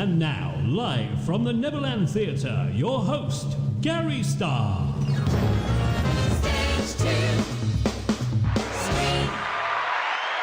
And now, live from the Neverland Theatre, your host, Gary Starr. Stage 2.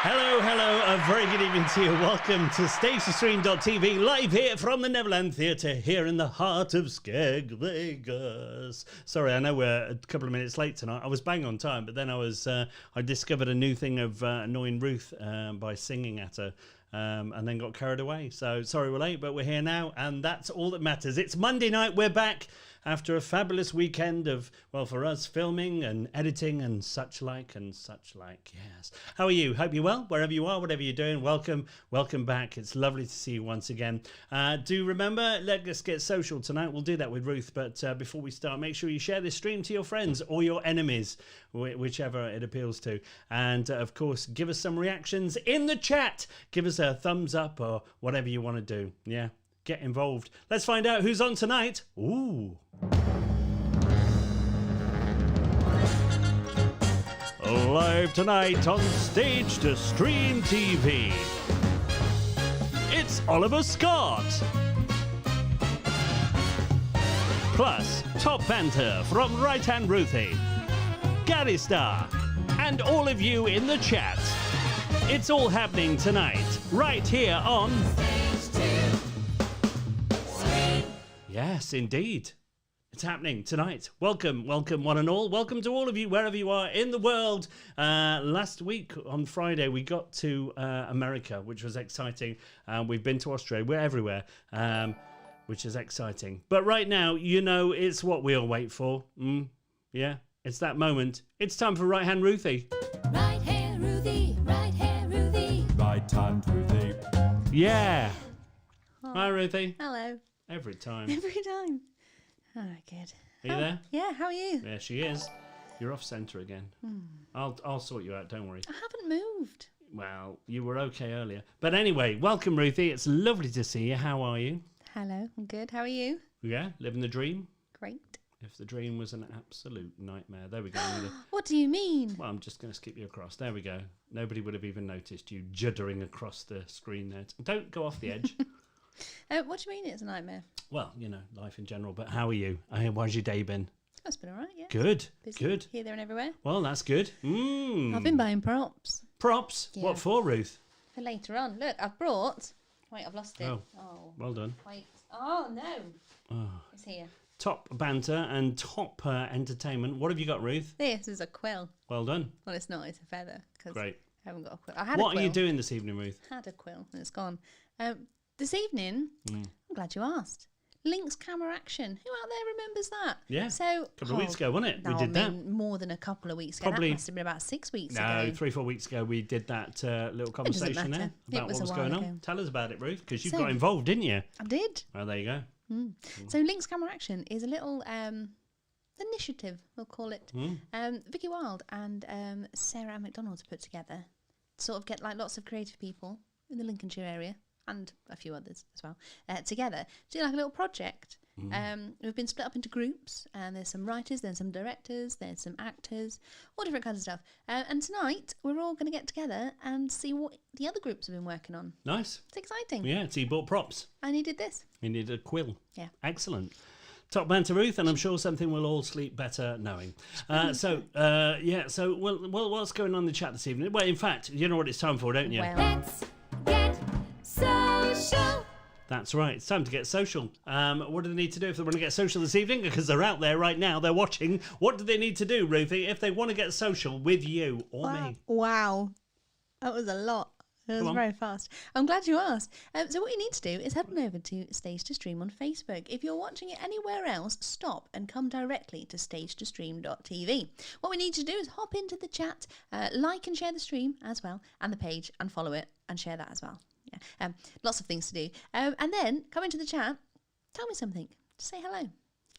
Hello, a very good evening to you. Welcome to StageToStream.tv, live here from the Neverland Theatre, here in the heart of Skeg, Vegas. Sorry, I know we're a couple of minutes late tonight. I was bang on time, but then I discovered a new thing of annoying Ruth by singing at her. And then got carried away. So sorry we're late, but we're here now, and that's all that matters. It's Monday night. We're back after a fabulous weekend of, well, for us, filming and editing and such like. Yes. How are you? Hope you're well, wherever you are, whatever you're doing. Welcome back. It's lovely to see you once again. Do remember, let's get social tonight. We'll do that with Ruth, but before we start, make sure you share this stream to your friends or your enemies, whichever it appeals to. And of course, give us some reactions in the chat. Give us a thumbs up or whatever you want to do. Yeah, get involved. Let's find out who's on tonight. Ooh. Live tonight on Stage to Stream TV. It's Oliver Scott. Plus, top banter from Right Hand Ruthie, Gary Starr, and all of you in the chat. It's all happening tonight, right here on Stage 2. Screen. Yes, indeed. It's happening tonight. Welcome one and all. Welcome to all of you, wherever you are in the world. Last week on Friday, we got to America, which was exciting. We've been to Australia. We're everywhere, which is exciting. But right now, you know, it's what we all wait for. Yeah, it's that moment. It's time for Right Hand Ruthie. Right hand Ruthie, right hand Ruthie. Right hand Ruthie. Yeah. Hi, Ruthie. Hello. Every time. Every time. Oh, good. Are you there? Yeah, how are you? There she is. You're off centre again. I'll sort you out, don't worry. I haven't moved. Well, you were okay earlier. But anyway, welcome, Ruthie. It's lovely to see you. How are you? Hello, I'm good. How are you? Yeah, living the dream? Great. If the dream was an absolute nightmare. There we go. What do you mean? Well, I'm just going to skip you across. There we go. Nobody would have even noticed you juddering across the screen there. Don't go off the edge. What do you mean it's a nightmare? Well, you know, life in general. But how are you? How's your day been? It's been all right, yeah. Good. Busy. Good. Here, there and everywhere. Well, that's good. I've been buying props. Props? Yeah. What for, Ruth? For later on. Look, I've brought... Wait, I've lost it. Oh. Well done. Wait. Oh, no. It's here. Top banter and top entertainment. What have you got, Ruth? This is a quill. Well done. Well, it's not. It's a feather. Cause Great. I haven't got a quill. I had a quill. What are you doing this evening, Ruth? Had a quill and it's gone. This evening, I'm glad you asked. Link's camera action. Who out there remembers that? Yeah. So a couple of weeks ago, wasn't it? No, We did that. more than a couple of weeks ago. Probably- That must have been about 6 weeks No, ago. 3-4 weeks ago we did that little conversation there matter. It about was what was a going while on. ago. Tell us about it, Ruth, because you So- got involved, didn't you? I did. Well, there you go. So Link's camera action is a little initiative, we'll call it. Vicky Wilde and Sarah Ann McDonald put together to sort of get like lots of creative people in the Lincolnshire area and a few others as well together to do like a little project. We've been split up into groups, and there's some writers, there's some directors, there's some actors, all different kinds of stuff. And tonight we're all going to get together and see what the other groups have been working on. Nice. It's exciting. Yeah, so you bought props. I needed this. You needed a quill. Yeah. Excellent. Top banter, Ruth, and I'm sure something we'll all sleep better knowing. So what's going on in the chat this evening? Well, in fact, you know what it's time for, don't you? Well, Let's get social. That's right. It's time to get social. What do they need to do if they want to get social this evening? Because they're out there right now. They're watching. What do they need to do, Ruthie, if they want to get social with you or me? Wow. That was a lot. It was Come on. very fast. I'm glad you asked. So what you need to do is head on over to Stage to Stream on Facebook. If you're watching it anywhere else, stop and come directly to StageToStream.tv. What we need to do is hop into the chat, like and share the stream as well, and the page, and follow it and share that as well. Yeah, lots of things to do. And then come into the chat, tell me something, just say hello.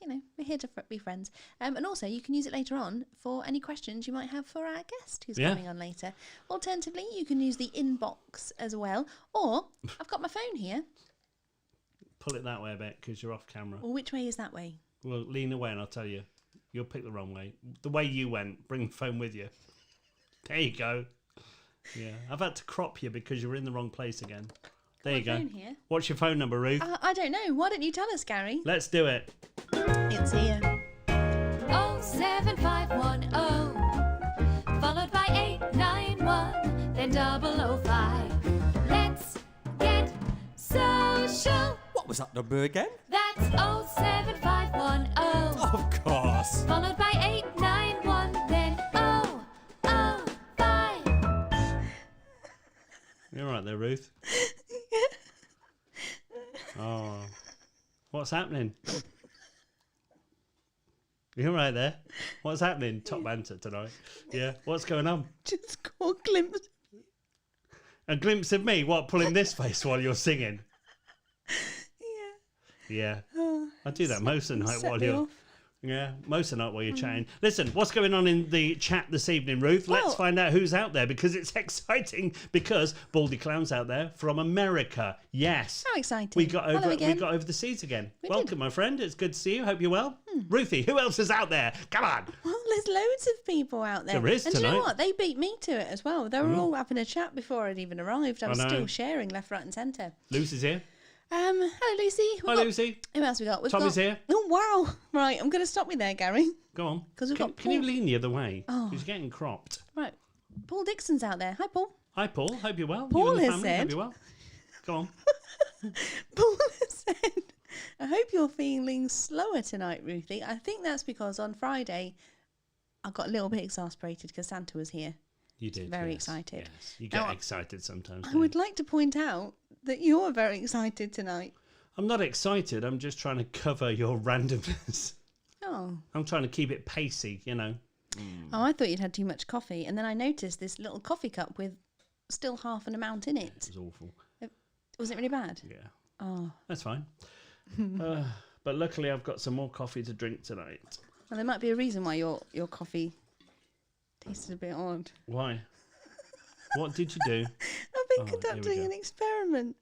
You know, we're here to be friends. And also, you can use it later on for any questions you might have for our guest who's coming on later. Alternatively, you can use the inbox as well. Or, I've got my phone here. Pull it that way a bit because you're off camera. Well, which way is that way? Well, lean away and I'll tell you. You'll pick the wrong way. The way you went, bring the phone with you. There you go. Yeah, I've had to crop you because you were in the wrong place again. There you go. phone here. What's your phone number, Ruth? I don't know. Why don't you tell us, Gary? Let's do it. It's here. 07510, followed by 891, then 005. Let's get social. What was that number again? That's 07510, Of course. followed by 891, then 005. You're right there, Ruth. Oh, what's happening? You're right there. What's happening? Top banter tonight. Yeah. What's going on? Just caught a glimpse. A glimpse of me? What? Pulling this face while you're singing? Yeah. Yeah. I do that most of the night Set while me you're. off. Yeah, most of the night while you're chatting. Listen, what's going on in the chat this evening, Ruth? Let's Well- find out who's out there because it's exciting. Because Baldy Clown's out there from America. Yes. How exciting. We got Hello over. We again. got over the seas again. We Welcome, did. my friend. It's good to see you. Hope you're well. Ruthie, who else is out there? Come on. Well, there's loads of people out there. There is and do you know tonight. what? They beat me to it as well. They were all having a chat before I'd even arrived. I was know. still sharing left, right, and centre. Lucy's here. Hello, Lucy. Hi, Lucy. Who else we got? Tommy's here. Oh, wow. Right, I'm going to stop you there, Gary. Go on. 'Cause we've can, got can you Paul. lean the other way? Oh. He's getting cropped. Right. Paul Dixon's out there. Hi, Paul. Hi, Paul. Hope you're well. Paul you and the has family. said- Hope you're well. Go on. Paul said, I hope you're feeling slower tonight, Ruthie. I think that's because on Friday I got a little bit exasperated because Santa was here. You did. Very yes, excited. Yes. You Now, get excited sometimes. I don't would you? like to point out that you're very excited tonight. I'm not excited. I'm just trying to cover your randomness. Oh. I'm trying to keep it pacey, you know. Oh, I thought you'd had too much coffee. And then I noticed this little coffee cup with still half an amount in it. It was awful. Was it really bad? Yeah. Oh. That's fine. But luckily, I've got some more coffee to drink tonight. Well, there might be a reason why your coffee tasted a bit odd. Why? What did you do? I've been Oh, here we conducting go. an experiment.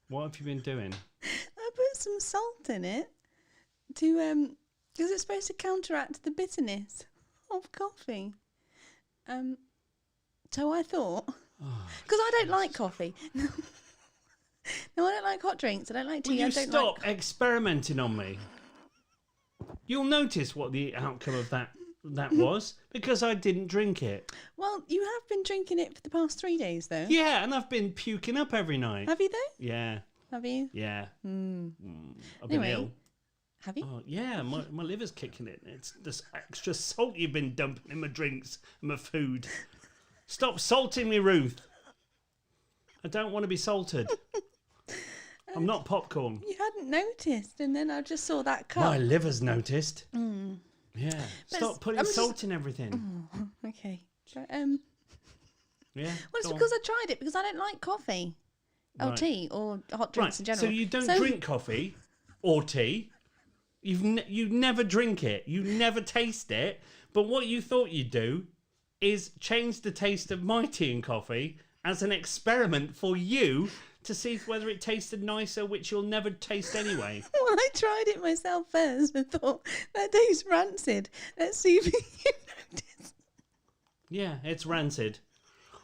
What have you been doing? I put some salt in it to because it's supposed to counteract the bitterness of coffee. So I thought, because I don't like coffee. No, I don't like hot drinks. I don't like Will tea. I you don't stop like. experimenting on me? You'll notice what the outcome of that was because I didn't drink it. Well, you have been drinking it for the past 3 days, though. Yeah, and I've been puking up every night. Have you though? Yeah, Have you? yeah. I've been Anyway. ill. Have you? Oh, yeah, my liver's kicking in. It's this extra salt you've been dumping in my drinks and my food. Stop salting me, Ruth. I don't want to be salted. I'm not popcorn. You hadn't noticed, and then I just saw that cup. My liver's noticed. Yeah. Stop I'm putting just- salt in everything. Okay. But, Yeah. well, it's go on. because I tried it because I don't like coffee, or Right. tea, or hot drinks in Right. general. So you don't drink coffee or tea. You never drink it. You never taste it. But what you thought you'd do is change the taste of my tea and coffee as an experiment for you to see whether it tasted nicer, which you'll never taste anyway. Well, I tried it myself first and thought that tastes rancid. Let's see if you notice. Yeah, it's rancid.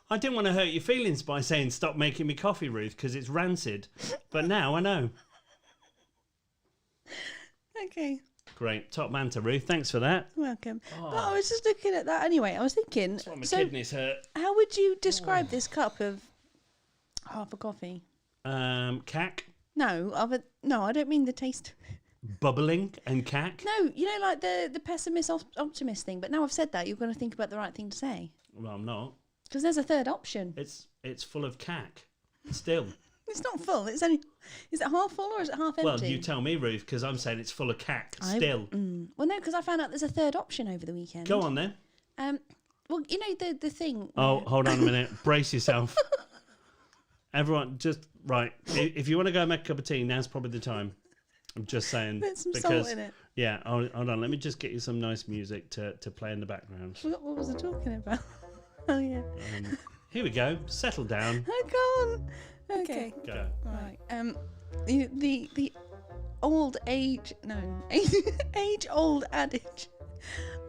I didn't want to hurt your feelings by saying stop making me coffee, Ruth, because it's rancid. But now I know. Okay, Great. Top manta, Ruth. Thanks for that. welcome. But I was just looking at that anyway. I was thinking, Oh, my so kidneys hurt. how would you describe this cup of half a coffee? Cack, No, no, I don't mean the taste. bubbling and cack. No, you know, like the pessimist optimist thing. But now I've said that, you're going to think about the right thing to say Well, I'm not. because there's a third option. It's full of cack. Still. It's not full. It's only. Is it half full or is it half empty? Well, you tell me, Ruth, because I'm saying it's full of cack. Still. Well, no, because I found out there's a third option over the weekend. Go on then. Well, you know the thing. Oh, hold on a minute. Brace yourself. Everyone, just right. If you want to go and make a cup of tea, now's probably the time. I'm just saying. Put some salt in it. Yeah, hold on. Let me just get you some nice music to play in the background. What was I talking about? Oh yeah. Here we go. Settle down. I can't. Okay. Go. Right. The old age age old adage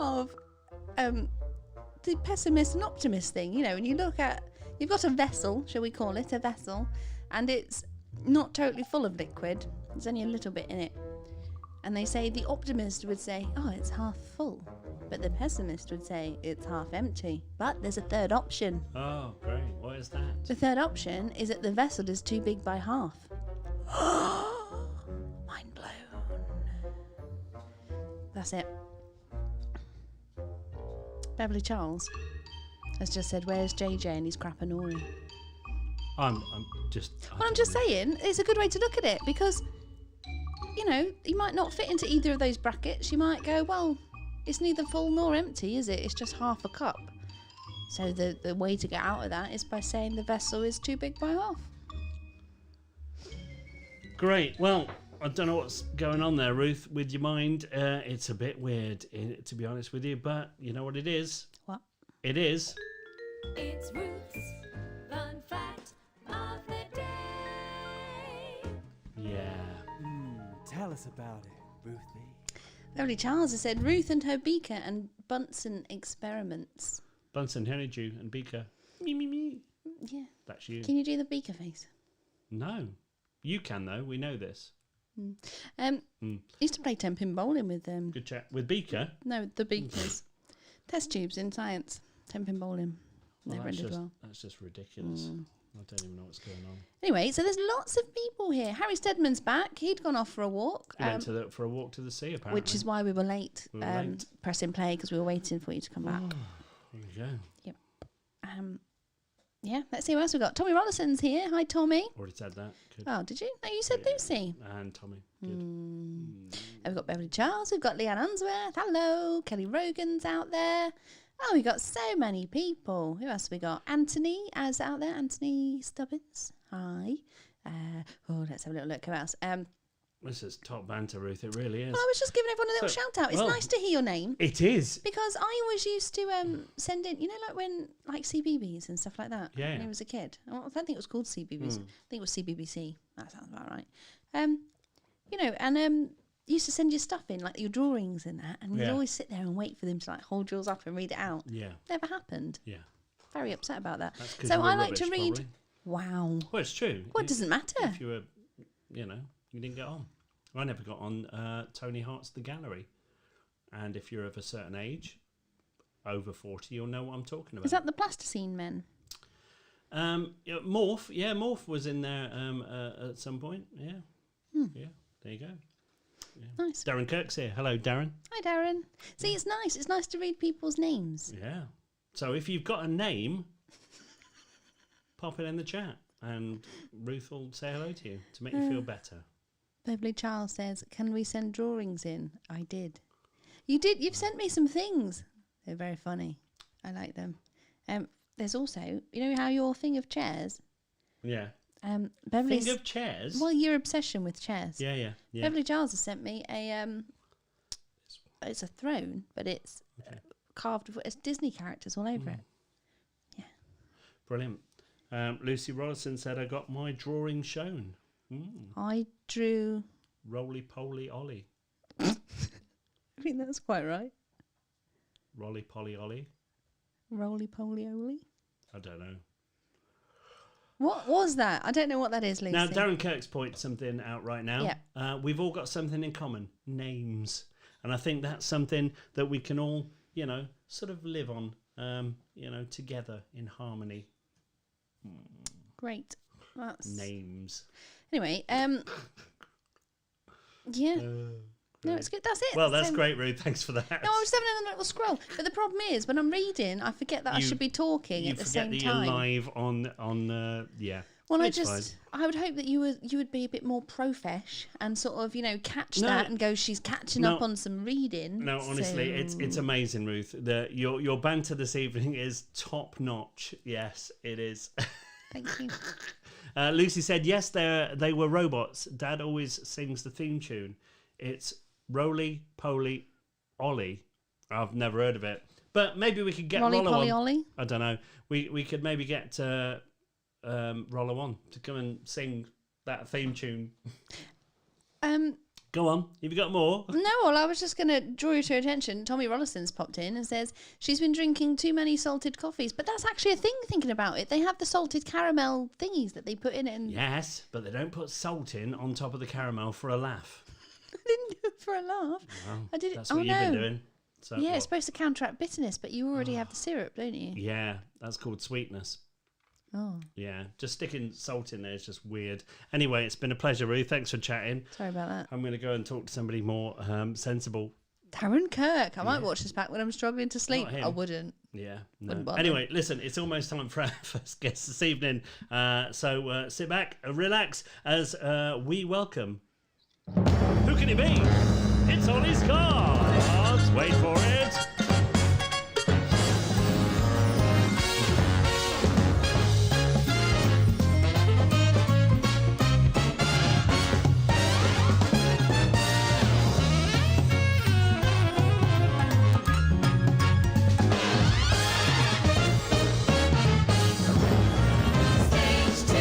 of the pessimist and optimist thing. You know, when you look at You've got a vessel, shall we call it, a vessel, and it's not totally full of liquid. There's only a little bit in it. And they say the optimist would say, oh, it's half full. But the pessimist would say it's half empty. But there's a third option. Oh, great. What is that? The third option is that the vessel is too big by half. Mind blown. That's it. Beverly Charles has just said, where's JJ and his crappanori? I'm just... Well, I'm just saying, it's a good way to look at it because, you know, you might not fit into either of those brackets. You might go, well, it's neither full nor empty, is it? It's just half a cup. So the way to get out of that is by saying the vessel is too big by half. Great. Well, I don't know what's going on there, Ruth, with your mind. It's a bit weird, to be honest with you, but you know what it is? What? It is... It's Ruth's fun fact of the day. Yeah. Tell us about it, Ruthie. Beverly Charles has said Ruth and her beaker and Bunsen experiments. Bunsen, Honeydew and Beaker. Me. Yeah. That's you. Can you do the beaker face? No. You can, though. We know this. Used to play 10-pin bowling with Good chat. With Beaker? no, the beakers. Test tubes in science. 10-pin bowling. Never ended well. That's just ridiculous. I don't even know what's going on. Anyway, so there's lots of people here. Harry Steadman's back. He'd gone off for a walk. We went for a walk to the sea, apparently. Which is why we were late. We were late. Pressing play because we were waiting for you to come back. There you go. Yep. Yeah, let's see what else we got. Tommy Rollison's here. Hi, Tommy. Already said that. Good. Oh, did you? No, you said Lucy. And Tommy. Good. And we've got Beverly Charles. We've got Leanne Unsworth. Hello. Kelly Rogan's out there. Oh, we've got so many people. Who else have we got? Anthony is out there. Anthony Stubbins. Hi. Let's have a little look. Who else? This is top banter, Ruth. It really is. Well, I was just giving everyone a little So- shout out. It's well- nice to hear your name. It is. Because I always used to send in, you know, like when, like CBBS and stuff like that. Yeah. When I was a kid. I don't think it was called CBBS. I think it was CBBC. That sounds about right. You know, and used to send your stuff in, like your drawings and that, and you'd Yeah. always sit there and wait for them to like hold yours up and read it out. Yeah. Never happened. Yeah. Very upset about that. That's 'cause So you were I like to rubbish, read. probably. Wow. Well, it's true. Well, it doesn't matter. If you were, you know, you didn't get on. I never got on Tony Hart's The Gallery. And if you're of a certain age, over 40, you'll know what I'm talking about. Is that the plasticine men? Yeah, Morph. Yeah, Morph was in there at some point. Yeah. Yeah, there you go. Yeah. Nice. Darren Kirk's here. Hello, Darren. Hi, Darren. See, it's nice. It's nice to read people's names. Yeah. So if you've got a name, pop it in the chat and Ruth will say hello to you to make you feel better. Beverly Charles says, can we send drawings in? I did. You did. You've sent me some things. They're very funny. I like them. There's also, you know how your thing of chairs? Yeah. Beverly's, Thing of chairs? well, your obsession with chairs. Yeah. Beverly Charles has sent me a, it's a throne, but it's carved with it's Disney characters all over it. Yeah. Brilliant. Lucy Rollison said, I got my drawing shown. I drew, Roly Poly Ollie. I think that's quite right. Roly Poly Ollie? Roly poly oly. I don't know. What was that? I don't know what that is, Lucy. Now, Darren Kirk's pointed something out right now. Yeah. We've all got something in common. Names. And I think that's something that we can all, you know, sort of live on, you know, together in harmony. Great. That's... Names. Anyway, yeah. No, it's good. That's it. Well, that's great, Ruth. Thanks for that. No, I was having a little scroll. But the problem is, when I'm reading, I forget that I You- should be talking You at the forget same that time. you're live on yeah. Well, It's I would hope that you would be a bit more profesh and sort of, you know, catch No. that and go, she's catching No. up on some reading. No, honestly, So- it's amazing, Ruth. Your banter this evening is top notch. Yes, it is. Thank you. Lucy said, yes, they were robots. Dad always sings the theme tune. It's Roly Poly Ollie. I've never heard of it. But maybe we could get Rolly Rollo Polly on. Ollie? I don't know. We could maybe get Rollo on to come and sing that theme tune. Go on. Have you got more? No, well, I was just going to draw you to attention. Tommy Rolliston's popped in and says she's been drinking too many salted coffees. But that's actually a thing, thinking about it. They have the salted caramel thingies that they put in it. And Yes, but they don't put salt in on top of the caramel for a laugh. I didn't do it for a laugh. Well, I did it. that's Oh, what you've no. been doing. So, Yeah, what? it's supposed to counteract bitterness, but you already have the syrup, don't you? Yeah, that's called sweetness. Oh, Yeah, just sticking salt in there is just weird. Anyway, it's been a pleasure, Ruth. Thanks for chatting. sorry about that. I'm going to go and talk to somebody more sensible. Darren Kirk. I might watch this back when I'm struggling to sleep. Not him. I wouldn't. Yeah. No. Wouldn't bother. Anyway, listen, it's almost time for our first guest this evening. So sit back, relax, as we welcome. Who can it be? It's on his cards. Wait for it. Stage 2.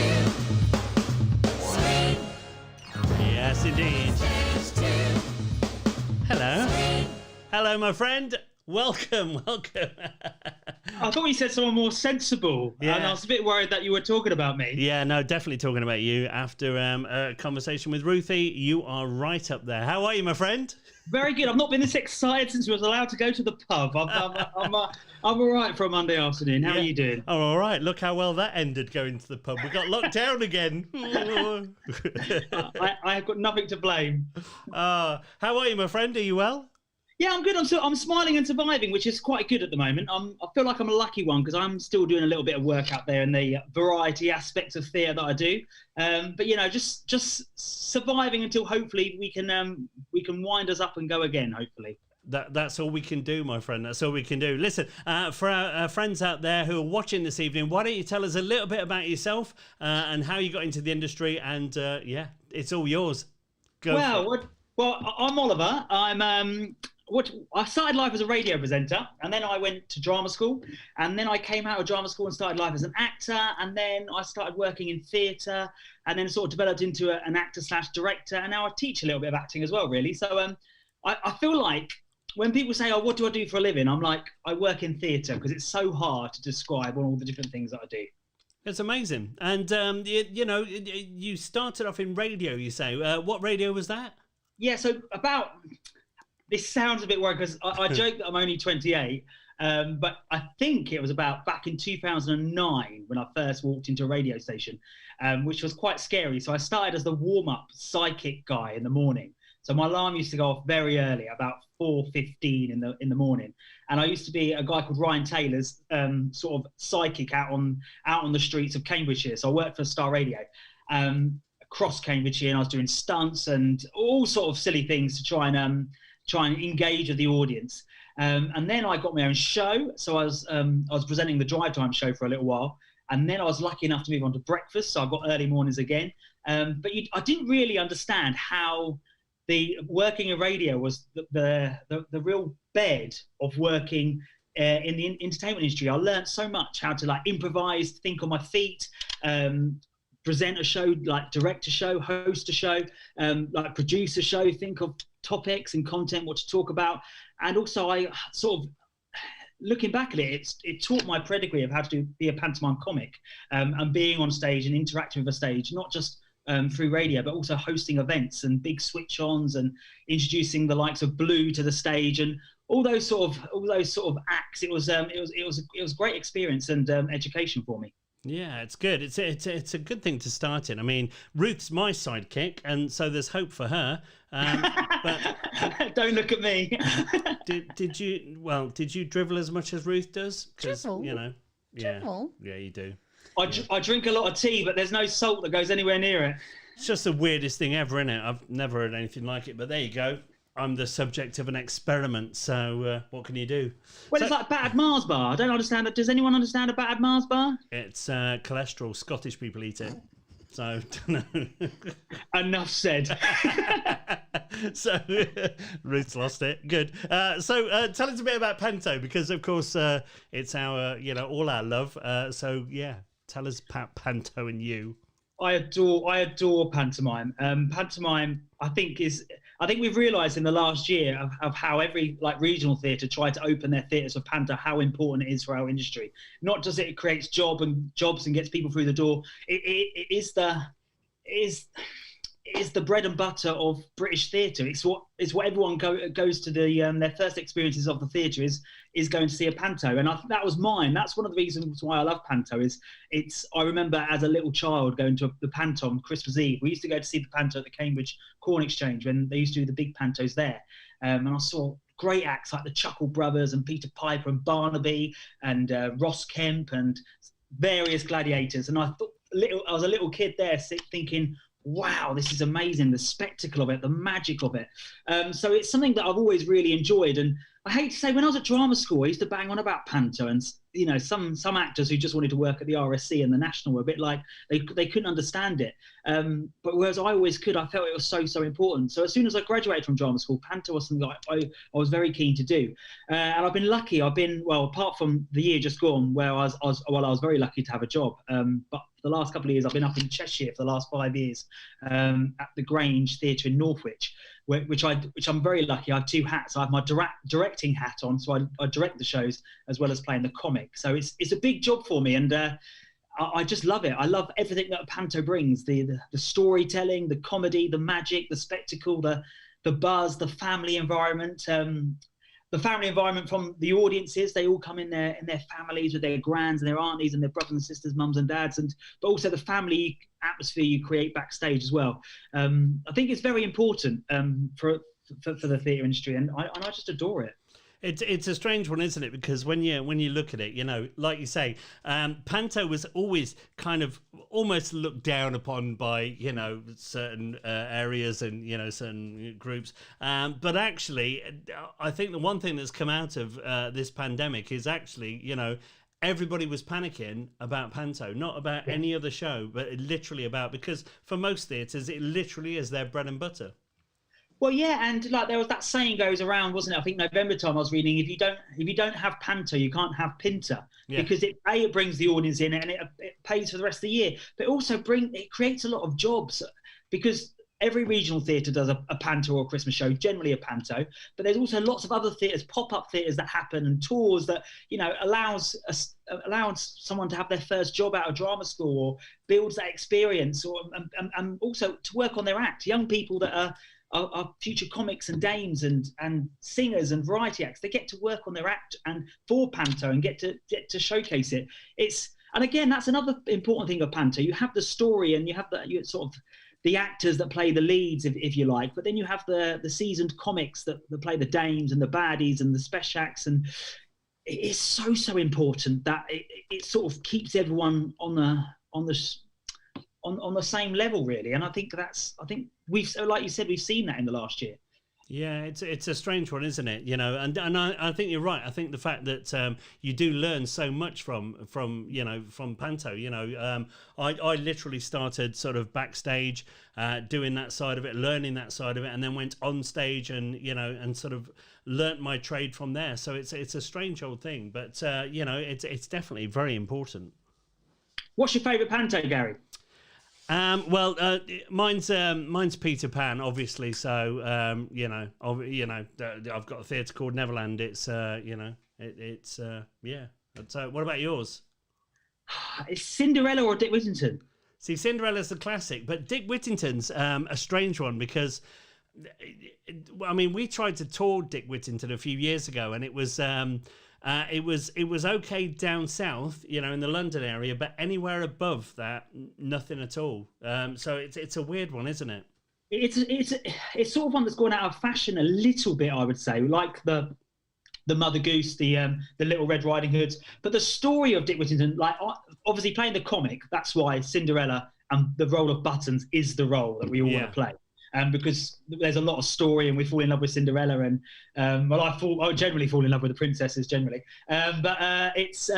Screen. Yes, indeed. Stage 2. Hello. Screen. Hello, my friend. Welcome. I thought you said someone more sensible, Yeah. and I was a bit worried that you were talking about me. Yeah, no, definitely talking about you after a conversation with Ruthie. You are right up there. How are you, my friend? Very good. I've not been this excited since we was allowed to go to the pub. I'm all right for a Monday afternoon. How are you doing? Oh, all right. Look how well that ended going to the pub. We got locked down again. I have got nothing to blame. How are you, my friend? Are you well? Yeah, I'm good. I'm smiling and surviving, which is quite good at the moment. I feel like I'm a lucky one because I'm still doing a little bit of work out there in the variety aspects of theatre that I do. But you know, just surviving until hopefully we can wind us up and go again. Hopefully. That's all we can do, my friend. That's all we can do. Listen, for our friends out there who are watching this evening, why don't you tell us a little bit about yourself and how you got into the industry? And yeah, it's all yours. Go for it. Well, I'm Oliver. I started life as a radio presenter, and then I went to drama school, and then I came out of drama school and started life as an actor, and then I started working in theatre, and then sort of developed into an actor/director, and now I teach a little bit of acting as well, really. So I feel like when people say, "Oh, what do I do for a living?" I'm like, I work in theatre because it's so hard to describe all the different things that I do. It's amazing. And you started off in radio. You say, what radio was that? Yeah, so this sounds a bit weird because I joke that I'm only 28, but I think it was about back in 2009 when I first walked into a radio station, which was quite scary. So I started as the warm-up psychic guy in the morning. So my alarm used to go off very early, about 4:15 in the morning, and I used to be a guy called Ryan Taylor's sort of psychic out on the streets of Cambridgeshire. So I worked for Star Radio. Across Cambridgeshire, and I was doing stunts and all sort of silly things to try and engage with the audience. And then I got my own show, so I was presenting the Drive Time show for a little while, and then I was lucky enough to move on to breakfast, so I got early mornings again. But I didn't really understand how the working in radio was the real bed of working in the entertainment industry. I learned so much how to like improvise, think on my feet. Present a show, like direct a show, host a show, like produce a show, think of topics and content, what to talk about. And also I sort of, looking back at it, it taught my pedigree of how to be a pantomime comic and being on stage and interacting with a stage, not just through radio, but also hosting events and big switch-ons and introducing the likes of Blue to the stage and all those sort of acts. It was a great experience and education for me. Yeah, it's good. It's a good thing to start in. I mean, Ruth's my sidekick, and so there's hope for her. But don't look at me. did you drivel as much as Ruth does? 'Cause, Drivel? you know, yeah, Drivel? yeah, you do. I drink a lot of tea, but there's no salt that goes anywhere near it. It's just the weirdest thing ever, isn't it? I've never heard anything like it. But there you go. I'm the subject of an experiment, so what can you do? Well, So- it's like battered Mars bar. I don't understand it. Does anyone understand a battered Mars bar? It's cholesterol. Scottish people eat it. So, don't know. Enough said. So, Ruth's lost it. Good. So, tell us a bit about Panto, because, of course, it's our, all our love. So, yeah, tell us about Panto and you. I adore pantomime. Pantomime, I think, is I think we've realised in the last year of how every regional theatre tried to open their theatres for Panto, how important it is for our industry. Not just that it creates jobs and gets people through the door. It is the bread and butter of British theatre. It's what everyone goes to their first experiences of the theatre is going to see a Panto, and that was mine. That's one of the reasons why I love Panto. I remember as a little child going to the Panto on Christmas Eve. We used to go to see the Panto at the Cambridge Corn Exchange when they used to do the big Pantos there, and I saw great acts like the Chuckle Brothers and Peter Piper and Barnaby and Ross Kemp and various gladiators. And I was a little kid there thinking, wow, this is amazing, the spectacle of it, the magic of it. So it's something that I've always really enjoyed. And I hate to say, when I was at drama school, I used to bang on about Panto, and some actors who just wanted to work at the RSC and the National were a bit like they couldn't understand it. But whereas I always could, I felt it was so important. So as soon as I graduated from drama school, Panto was something I was very keen to do. And I've been lucky. Apart from the year just gone, where I was very lucky to have a job. But for the last couple of years, I've been up in Cheshire for the last 5 years at the Grange Theatre in Northwich, which I'm very lucky. I have two hats. I have my directing hat on, so I direct the shows as well as playing the comic. So it's a big job for me, and I just love it. I love everything that a Panto brings: the storytelling, the comedy, the magic, the spectacle, the buzz, the family environment. The family environment from the audiences, they all come in their families with their grands and their aunties and their brothers and sisters, mums and dads, but also the family atmosphere you create backstage as well. I think it's very important for the theatre industry, and I just adore it. It's a strange one, isn't it? Because when you look at it, like you say, Panto was always kind of almost looked down upon by certain areas and certain groups. But actually, I think the one thing that's come out of this pandemic is actually everybody was panicking about Panto, not about any other show, but literally because for most theatres it literally is their bread and butter. Well, yeah, and there was that saying goes around, wasn't it? I think November time I was reading, if you don't have Panto, you can't have Pinter, because it brings the audience in and it pays for the rest of the year, but also it creates a lot of jobs, because every regional theatre does a Panto or a Christmas show, generally a Panto, but there's also lots of other theatres, pop-up theatres that happen, and tours that allows someone to have their first job out of drama school, or builds that experience, and also to work on their act. Young people that are future comics and dames and singers and variety acts, they get to work on their act and for Panto and get to showcase it. And again, that's another important thing of Panto. You have the story, and you have the actors that play the leads, if you like, but then you have the seasoned comics that play the dames and the baddies and the special acts, and it is so important that it sort of keeps everyone on the same level, really. And I think we've, like you said, we've seen that in the last year. Yeah, it's a strange one, isn't it? And I think you're right. I think the fact that you do learn so much from Panto. I literally started sort of backstage, doing that side of it, learning that side of it, and then went on stage and sort of learnt my trade from there. So it's a strange old thing, but it's definitely very important. What's your favourite Panto, Gary? Mine's Peter Pan, obviously. So I've got a theatre called Neverland. It's yeah. So what about yours? It's Cinderella or Dick Whittington. See, Cinderella's the classic, but Dick Whittington's a strange one, because we tried to tour Dick Whittington a few years ago, and it was okay down south, in the London area, but anywhere above that, nothing at all. So it's a weird one, isn't it? It's sort of one that's gone out of fashion a little bit, I would say, like the Mother Goose, the Little Red Riding Hoods. But the story of Dick Whittington, obviously playing the comic, that's why Cinderella and the role of Buttons is the role that we all want to play. Because there's a lot of story, and we fall in love with Cinderella, and I generally fall in love with the princesses generally. But it's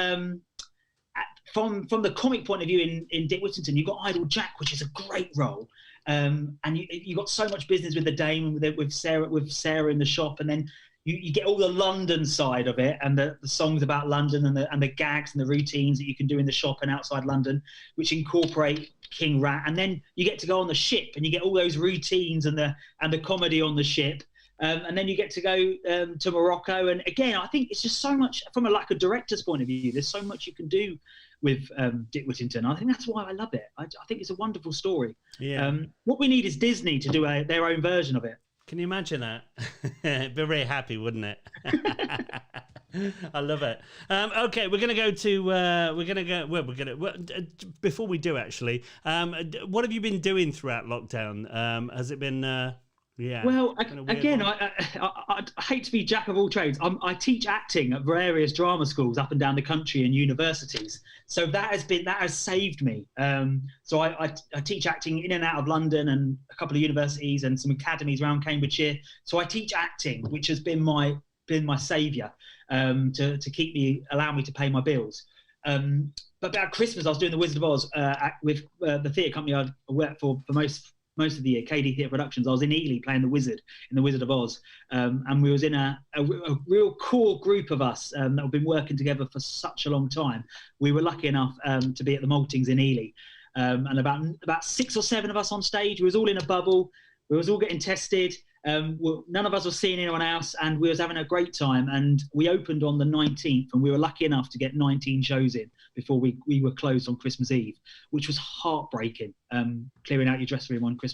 from the comic point of view in Dick Whittington, you've got Idle Jack, which is a great role, and you got so much business with the dame, with Sarah in the shop, and then you get all the London side of it, and the songs about London, and the gags and the routines that you can do in the shop and outside London, which incorporate King Rat, and then you get to go on the ship and you get all those routines and the comedy on the ship. And then you get to go to Morocco. And again, I think it's just so much from a director's point of view. There's so much you can do with Dick Whittington. I think that's why I love it. I think it's a wonderful story. Yeah. What we need is Disney to do their own version of it. Can you imagine that? Be very happy, wouldn't it? I love it. Okay, we're gonna go to. Before we do, actually, what have you been doing throughout lockdown? Has it been? Yeah. Well, again, I hate to be jack of all trades. I teach acting at various drama schools up and down the country and universities. So that has saved me. So I teach acting in and out of London and a couple of universities and some academies around Cambridgeshire. So I teach acting, which has been my saviour to allow me to pay my bills. But about Christmas, I was doing the Wizard of Oz with the theatre company I worked for most of the year, KD Theatre Productions. I was in Ely playing the Wizard in the Wizard of Oz, and we was in a real core group of us that have been working together for such a long time. We were lucky enough to be at the Maltings in Ely, and about 6 or 7 of us on stage. We was all in a bubble. We was all getting tested. None of us was seeing anyone else, and we was having a great time. And we opened on the 19th, and we were lucky enough to get 19 shows in before we were closed on Christmas Eve, which was heartbreaking. Clearing out your dressing room on Christmas